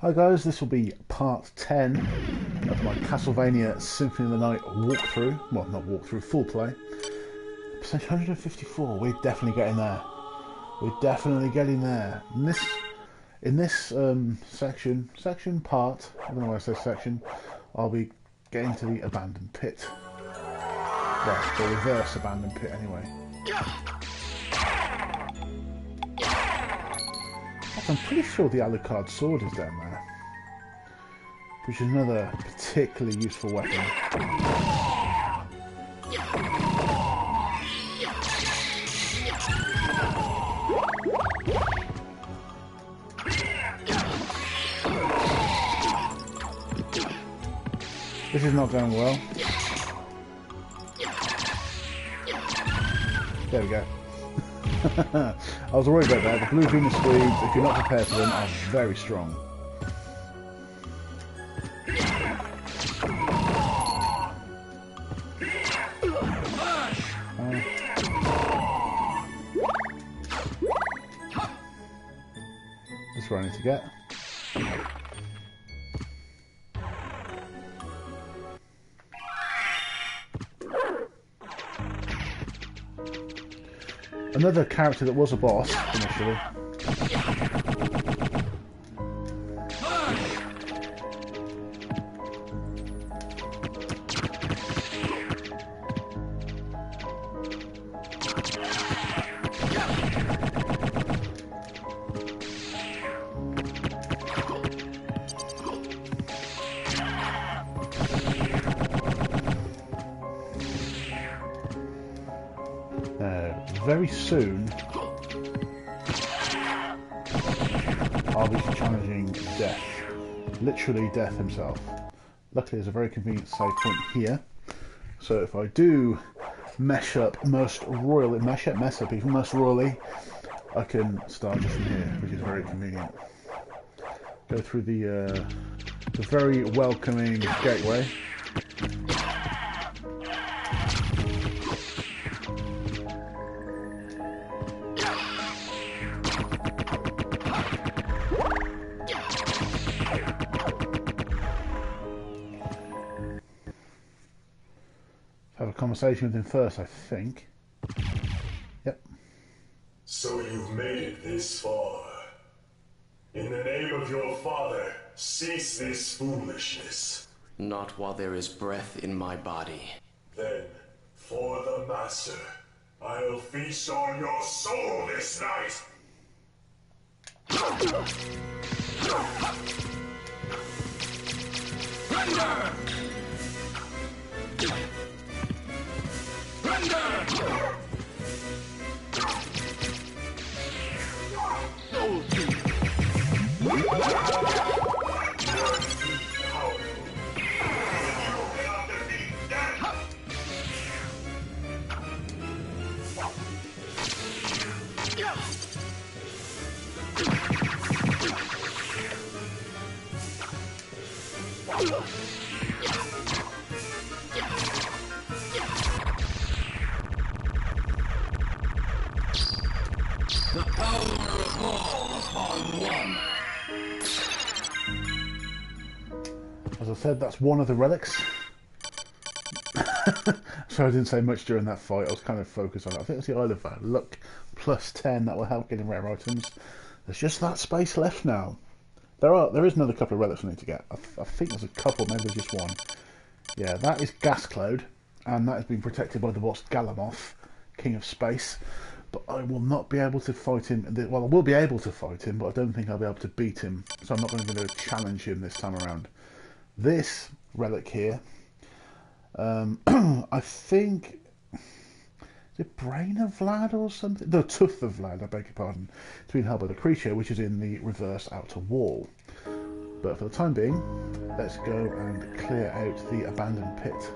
Hi guys, this will be part 10 of my Castlevania Symphony of the Night walkthrough. Well, not walkthrough, full play. Percentage 154, we're definitely getting there. We're definitely getting there. In this part, I don't know why I say section, I'll be getting to the abandoned pit. Well, the reverse abandoned pit anyway. I'm pretty sure the Alucard sword is down there, which is another particularly useful weapon. This is not going well. There we go. I was worried about that. The Blue Venus Swedes, if you're not prepared for them, are very strong. That's where I need to get. Another character that was a boss initially. Very soon, I'll be challenging Death. Literally Death himself. Luckily there's a very convenient save point here. So if I do mess up even most royally, I can start just from here, which is very convenient. Go through the very welcoming gateway. Have a conversation with him first, I think. Yep. So you've made it this far. In the name of your father, cease this foolishness. Not while there is breath in my body. Then, for the Master, I'll feast on your soul this night! Render! The power of all upon one. As I said, that's one of the relics. So I didn't say much during that fight. I was kind of focused on it. I think it's the Isle of Luck plus 10 that will help getting rare items. There's just that space left now. There is another couple of relics I need to get. I think there's a couple, maybe just one. Yeah, that is Gas Cloud, and that has been protected by the boss Galamoth, King of Space. But I will not be able to fight him. Well, I will be able to fight him, but I don't think I'll be able to beat him. So I'm not going to challenge him this time around. This relic here, I think, is it Brain of Vlad or something? No, Tooth of Vlad, I beg your pardon. It's been held by the creature, which is in the reverse outer wall. But for the time being, let's go and clear out the abandoned pit.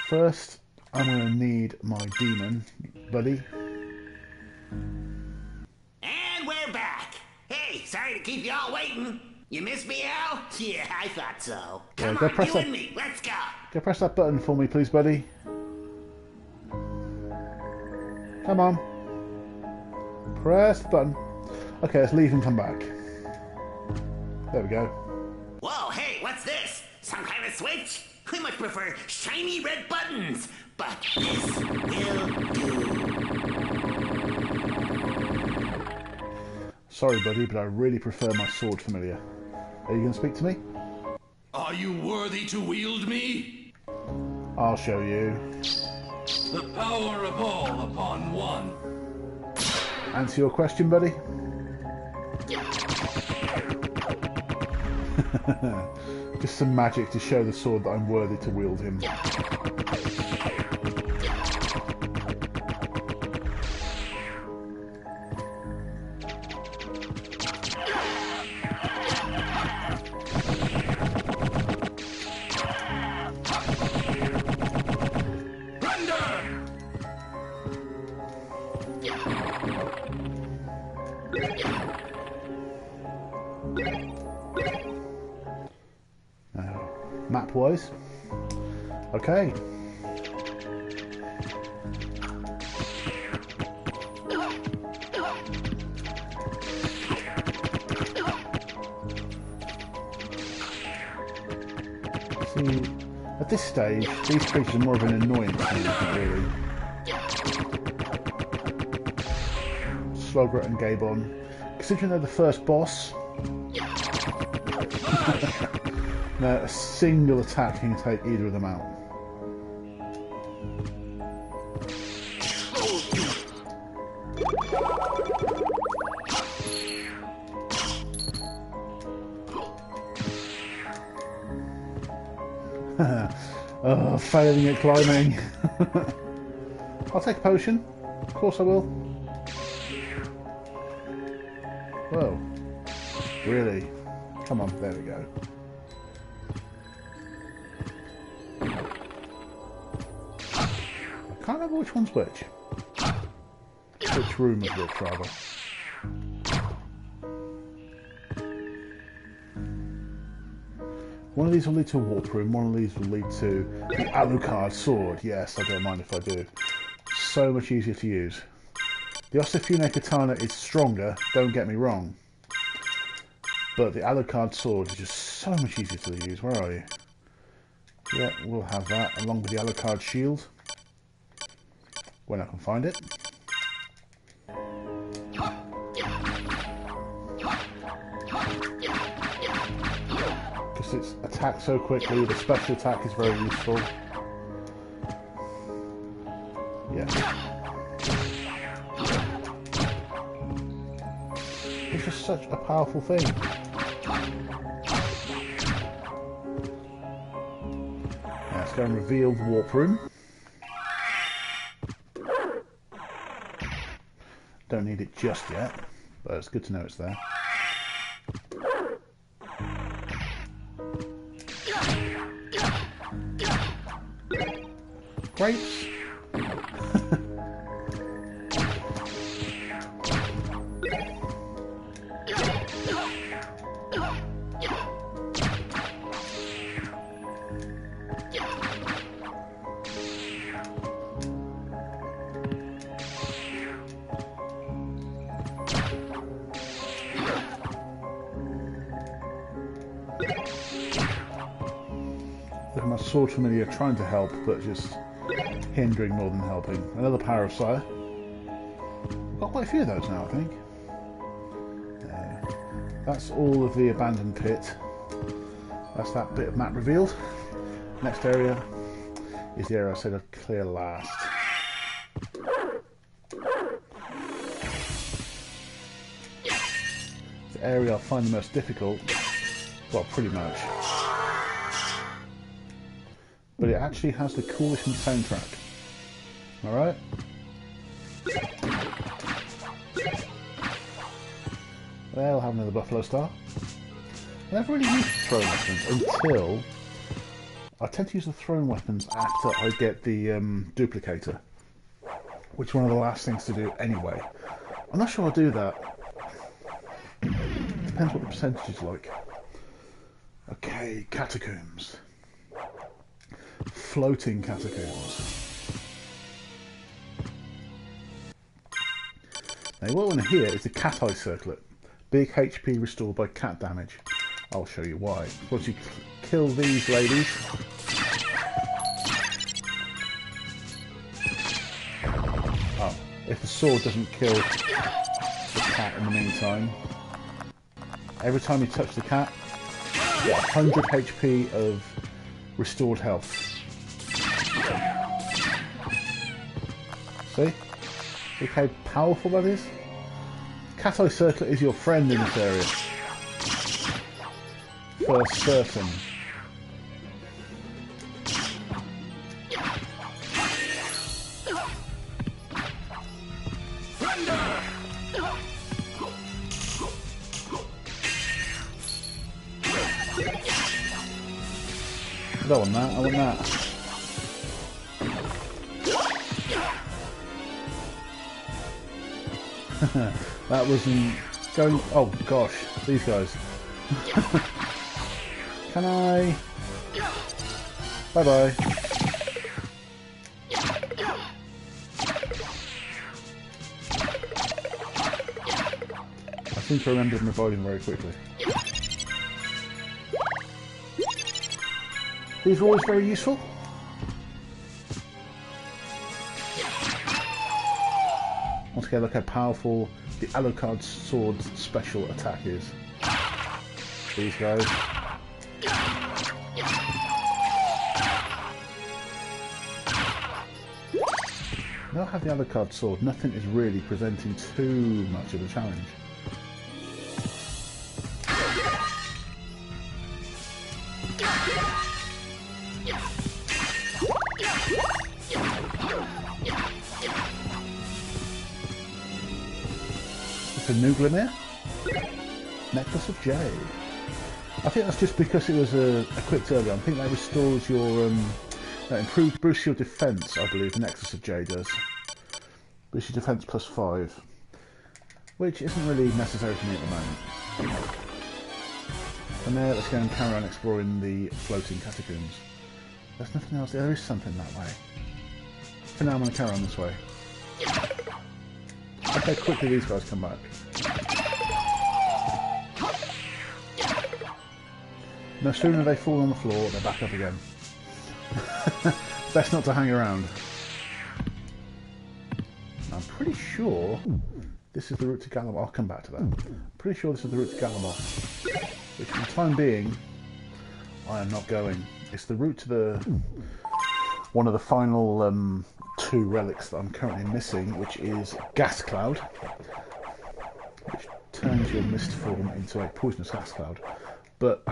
First, I'm going to need my demon buddy. And we're back. Hey, sorry to keep y'all waiting. You missed me, Al? Yeah, I thought so. Come go on, press you that. and me. Let's go. Go press that button for me, please, buddy. Come on. Press the button. Okay, let's leave and come back. There we go. Whoa, hey, what's this? Some kind of switch? I much prefer shiny red buttons, but this will do. Sorry, buddy, but I really prefer my sword familiar. Are you going to speak to me? Are you worthy to wield me? I'll show you. The power of all upon one. Answer your question, buddy? Just some magic to show the sword that I'm worthy to wield him. Map-wise, okay. See, at this stage, these creatures are more of an annoyance to me, really. Slogger and Gabon. Considering they're the first boss, a single attack can take either of them out. Oh, failing at climbing. I'll take a potion. Of course I will. Whoa. Really? Come on, there we go. I can't remember which one's which. Which room is which, rather. One of these will lead to a warp room, one of these will lead to the Alucard sword. Yes, I don't mind if I do. So much easier to use. The Osifune katana is stronger, don't get me wrong. But the Alucard sword is just so much easier to use. Where are you? Yeah, we'll have that, along with the Alucard shield. When I can find it. Because it's attacked so quickly, the special attack is very useful. Yeah. It's just such a powerful thing. Now let's go and reveal the warp room. Don't need it just yet, but it's good to know it's there. Grapes. Look at my sword familiar trying to help, but just hindering more than helping. Another power of Sire. We've got quite a few of those now, I think. That's all of the abandoned pit. That's that bit of map revealed. Next area is the area I said I'd clear last. The area I find the most difficult, well, pretty much. But it actually has the coolest soundtrack. Alright? They'll have another Buffalo Star. I never really used throwing weapons until... I tend to use the thrown weapons after I get the duplicator. Which is one of the last things to do anyway. I'm not sure I'll do that. Depends what the percentage is like. Okay, catacombs. Floating catacombs. Now what we want to hear is the cat eye circlet. Big HP restored by cat damage. I'll show you why. Once you kill these ladies, oh, if the sword doesn't kill the cat in the meantime, every time you touch the cat, you get 100 HP of restored health. See? Look how powerful that is? Cat eye circlet is your friend in this area. For certain. I don't want that, I want that. That wasn't going... Oh gosh, these guys. Can I... Bye bye. I seem to remember them reviving very quickly. These are always very useful. Once again, look how powerful the Alucard sword's special attack is. These guys. Now I have the Alucard sword, nothing is really presenting too much of a challenge. It's a new Glimmer? Necklace of Jade. I think that's just because it was equipped earlier. I think that restores your that boosts your defense, I believe, the Necklace of Jade does. Boosts your defense plus 5. Which isn't really necessary for me at the moment. From there, let's go and carry on exploring the floating catacombs. There's nothing else. There is something that way. For now, I'm going to carry on this way. Look how quickly these guys come back. No sooner they fall on the floor, they're back up again. Best not to hang around. I'm pretty sure this is the route to Galamoth. I'll come back to that. I'm pretty sure this is the route to Galamoth. Which for the time being, I am not going. It's the route to the one of the final 2 relics that I'm currently missing, which is Gas Cloud, which turns your mist form into a poisonous gas cloud. But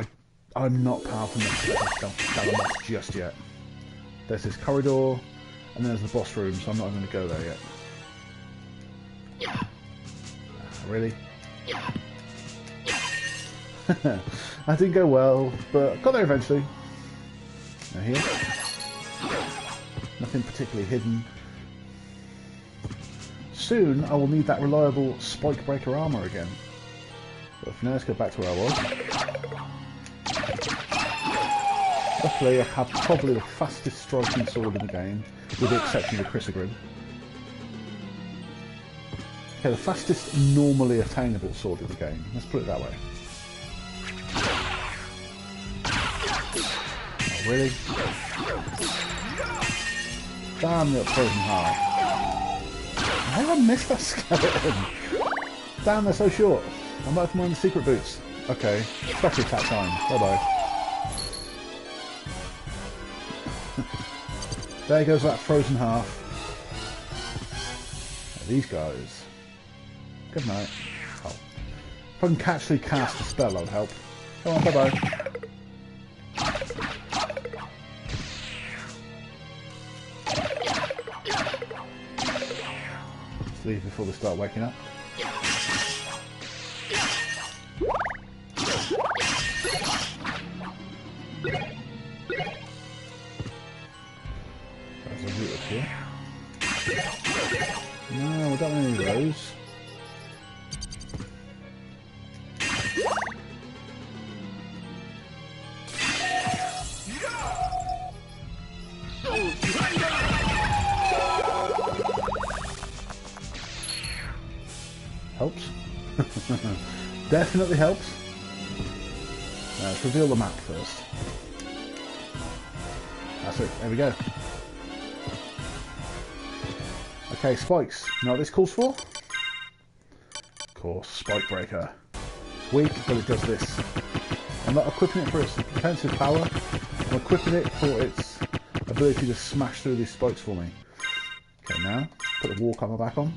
I'm not powerful enough to let Galamoth just yet. There's this corridor, and there's the boss room, so I'm not going to go there yet. Really? That didn't go well, but I got there eventually. Now here. Nothing particularly hidden. Soon I will need that reliable spike breaker armour again. But for now, let's go back to where I was. Luckily, I have probably the fastest striking sword in the game, with the exception of the Chrysogrim. Okay, the fastest normally attainable sword in the game. Let's put it that way. Oh, really? Damn, you're frozen hard. How did I miss that skeleton? Damn, they're so short. I might have to mind the secret boots. Okay, special attack time. Bye bye. There goes that frozen half. These guys. Good night. Oh. If I can actually cast a spell, that would help. Come on, bye bye. Let's leave before they start waking up. There's a route up here. No, we don't want any of those. helps. Definitely helps. Let's reveal the map first. That's it, there we go. Okay, spikes. You know what this calls for? Of course, Spike Breaker. It's weak, but it does this. I'm not equipping it for its defensive power, I'm equipping it for its ability to smash through these spikes for me. Okay, now, put the wall cover back on.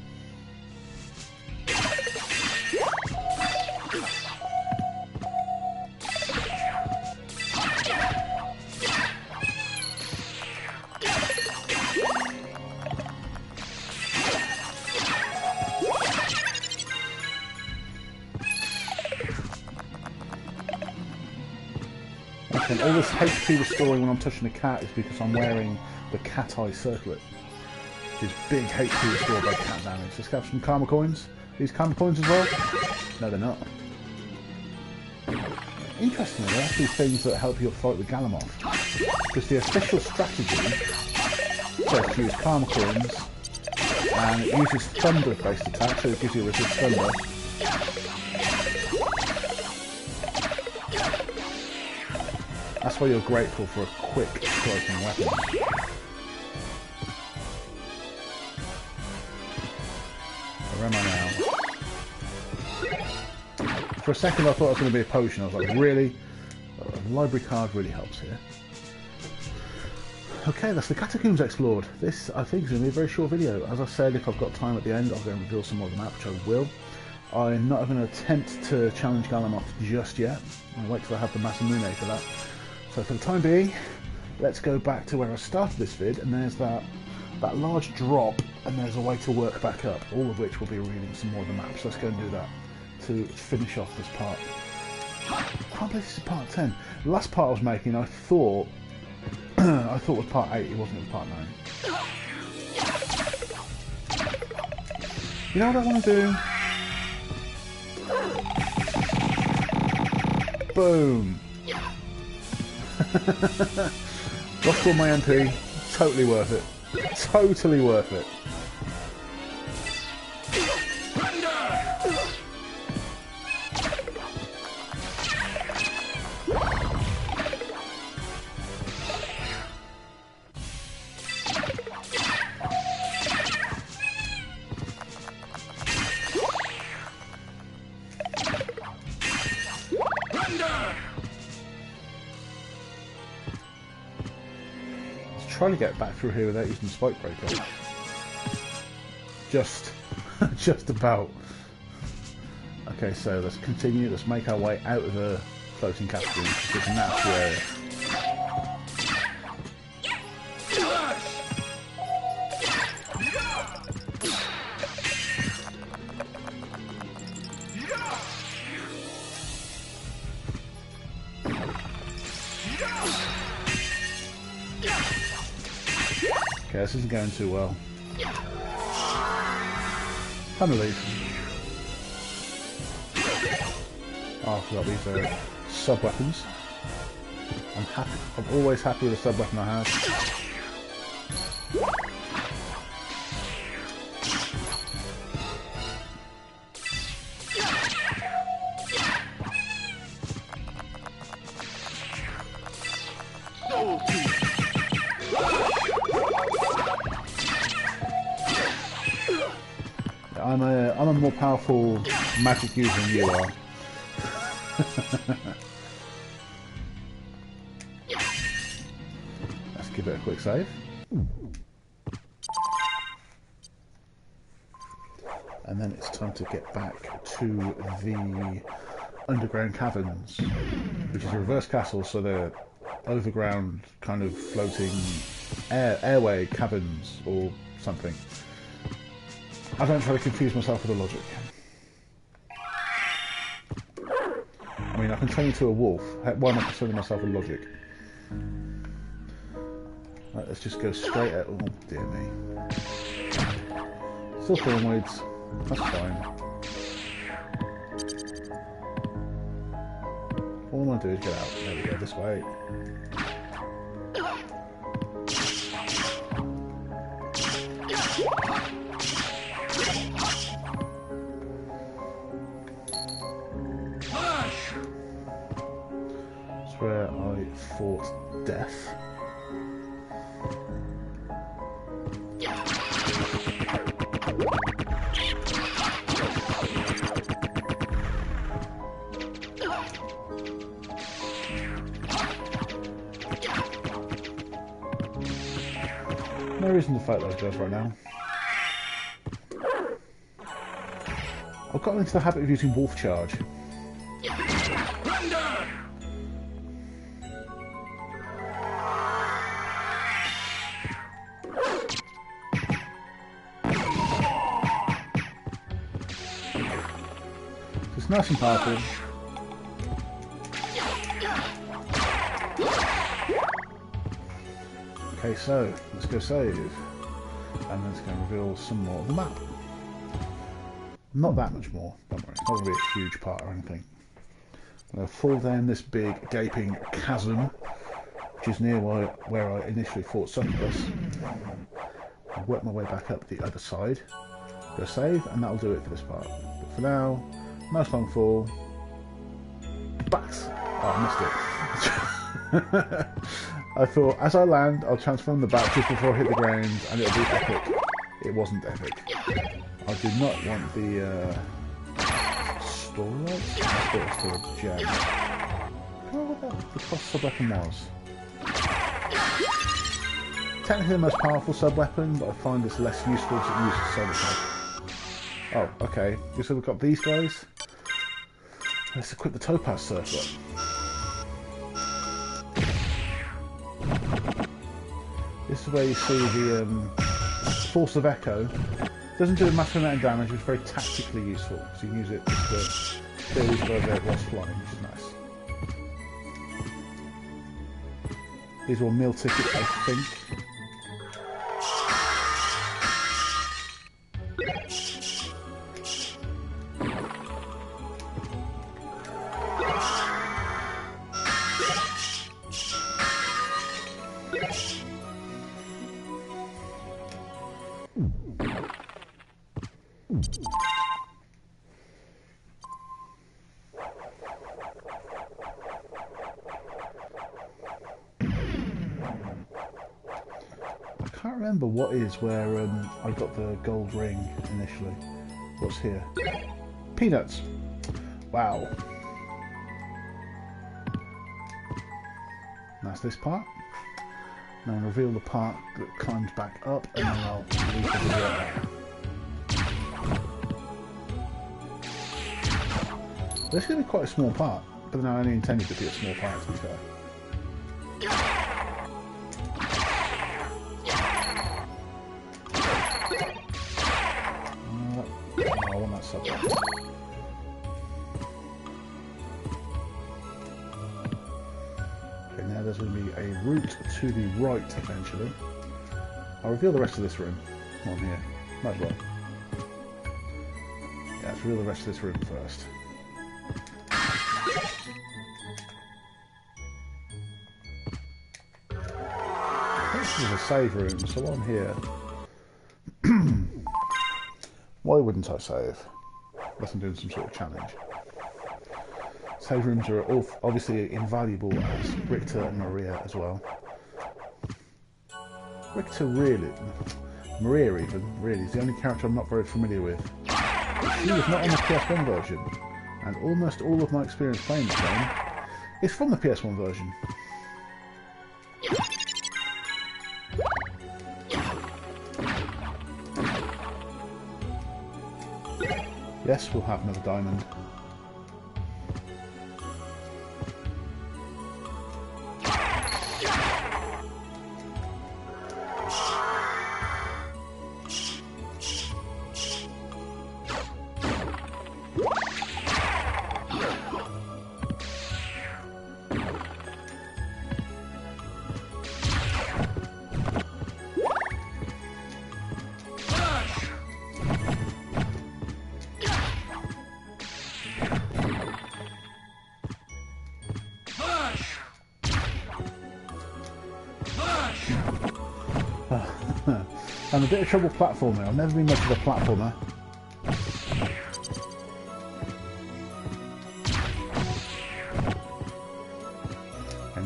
And all this HP restoring when I'm touching the cat is because I'm wearing the cat eye circlet, which is big HP restored by cat damage. Let's grab some karma coins. These karma coins as well? No, they're not. Interestingly, they're actually things that help you fight with Galamoth. Because the official strategy says to use karma coins, and it uses thunder-based attack, so it gives you resist thunder. That's why you're grateful for a quick striking weapon. Where am I now? For a second I thought it was going to be a potion. I was like, really? A library card really helps here. Okay, that's the catacombs explored. This, I think, is going to be a very short video. As I said, if I've got time at the end, I'll go and reveal some more of the map, which I will. I'm not going to attempt to challenge Galamoth just yet. I'll wait till I have the Masamune for that. So for the time being, let's go back to where I started this vid, and there's that large drop, and there's a way to work back up, all of which will be reading some more of the maps. Let's go and do that to finish off this part. I can't believe this is part 10. The last part I was making, I thought was part 8, it wasn't, it was part 9. You know what I want to do? Boom! Lost all my MP, totally worth it. Totally worth it. Trying to get back through here without using the spike breaker. Just about. Okay, so let's continue. Let's make our way out of the floating castle, which is a natural area. Okay, this isn't going too well. Time to leave. Oh, I forgot these are sub-weapons. I'm always happy with the sub-weapon I have. I'm a more powerful magic user than you are. Let's give it a quick save. And then it's time to get back to the underground caverns, which is a reverse castle, so they're overground kind of floating airway caverns or something. I don't try to confuse myself with the logic. I mean, I can turn into a wolf. Why am I concerning myself with logic? Right, let's just go straight at... Oh, dear me. Still thornweeds. That's fine. All I want to do is get out. There we go, this way. where I fought death. No reason to fight those guys right now. I've gotten into the habit of using Wolf Charge. It's nice and powerful. Okay, so let's go save, and let's go reveal some more of the map. Not that much more, don't worry. It's not going to be a huge part or anything. I'm going to fall down this big gaping chasm, which is near where I initially fought Succubus. I'll work my way back up the other side. Go save, and that'll do it for this part. But for now, nice long fall. Bats! Oh, I missed it. I thought, as I land, I'll transform the bat just before I hit the ground, and it'll be epic. It wasn't epic. I did not want the starlight. I thought it was still a gem. I don't know what the cross sub-weapon was. Technically the most powerful sub-weapon, but I find this less useful as it uses so much. Oh, okay. So we've got these guys. Let's equip the Topaz Circlet. This is where you see the Force of Echo. Doesn't do a massive amount of damage, but it's very tactically useful. So you can use it just to kill these guys out whilst flying, which is nice. These are all meal tickets, I think. I can't remember what is where I got the gold ring initially. What's here? Peanuts! Wow. That's this part. Now I'll reveal the part that climbs back up, and then I'll leave the video out. This is going to be quite a small part, but then I only intended to be a small part, to be fair. I want that subject. Okay, now there's going to be a route to the right eventually. I'll reveal the rest of this room on here. Might as well. Yeah, let's reveal the rest of this room first. This is a save room, so on here. Why wouldn't I save? Unless I'm doing some sort of challenge. Save rooms are obviously invaluable as Richter and Maria as well. Richter really, Maria even, really, is the only character I'm not very familiar with. She was not on the PS1 version, and almost all of my experience playing this game is from the PS1 version. Yes, we'll have another diamond. I'm a bit of trouble platforming. I've never been much of a platformer.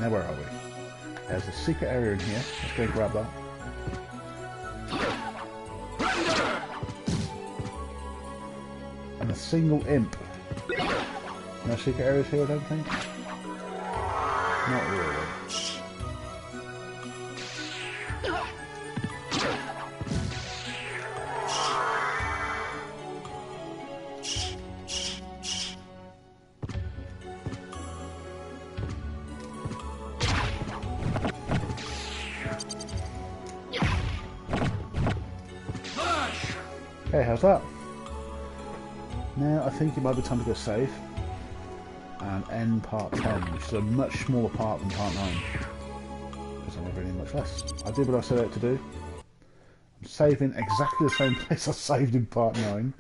Now where are we? There's a secret area in here. Let's go and grab that. And a single imp. No secret areas here, I don't think. Not really. Okay, how's that? Now I think it might be time to go save and end part 10, which is a much smaller part than part 9. Because I'm revealing much less. I did what I set out to do. I'm saving exactly the same place I saved in part 9.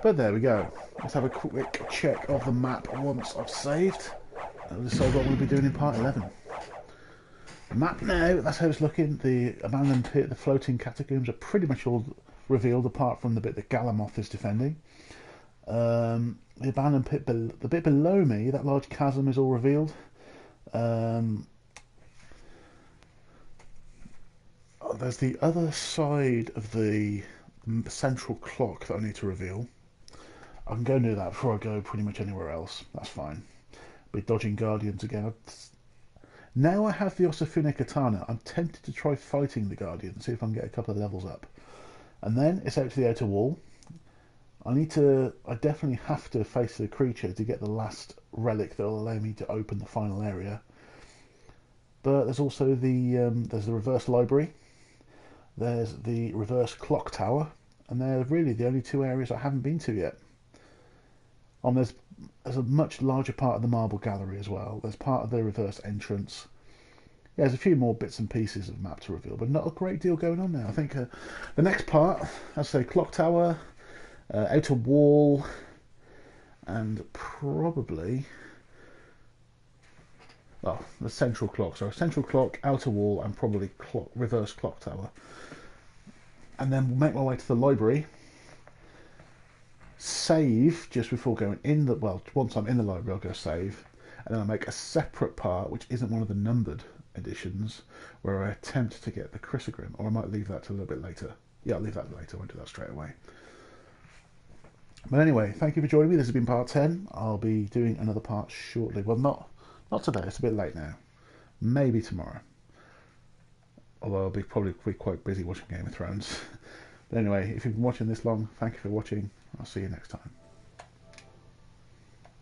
But there we go. Let's have a quick check of the map once I've saved. I'll decide what we'll be doing in part 11. The map now, that's how it's looking. The abandoned pit, the floating catacombs are pretty much all revealed apart from the bit that Galamoth is defending. The abandoned pit, the bit below me, that large chasm is all revealed. There's the other side of the central clock that I need to reveal. I can go and do that before I go pretty much anywhere else. That's fine. Be dodging guardians again. Now I have the Osafune katana, I'm tempted to try fighting the guardian and see if I can get a couple of levels up. And then it's out to the outer wall. I definitely have to face the creature to get the last relic that will allow me to open the final area. But there's also there's the reverse library. There's the reverse clock tower. And they're really the only two areas I haven't been to yet. There's a much larger part of the marble gallery as well. There's part of the reverse entrance. Yeah, there's a few more bits and pieces of map to reveal, but not a great deal going on now. I think the next part, I'd say clock tower, outer wall, and probably, well, the central clock. So central clock, outer wall, and probably reverse clock tower. And then we'll make my way to the library. Save just before going in the, well, once I'm in the library I'll go save, and then I'll make a separate part which isn't one of the numbered editions where I attempt to get the Chrysogrim, or I might leave that to a little bit later. Yeah, I'll leave that later, I won't do that straight away. But anyway, thank you for joining me. This has been part 10. I'll be doing another part shortly. Well, not today, it's a bit late now. Maybe tomorrow. Although I'll be probably quite busy watching Game of Thrones. But anyway, if you've been watching this long, thank you for watching. I'll see you next time.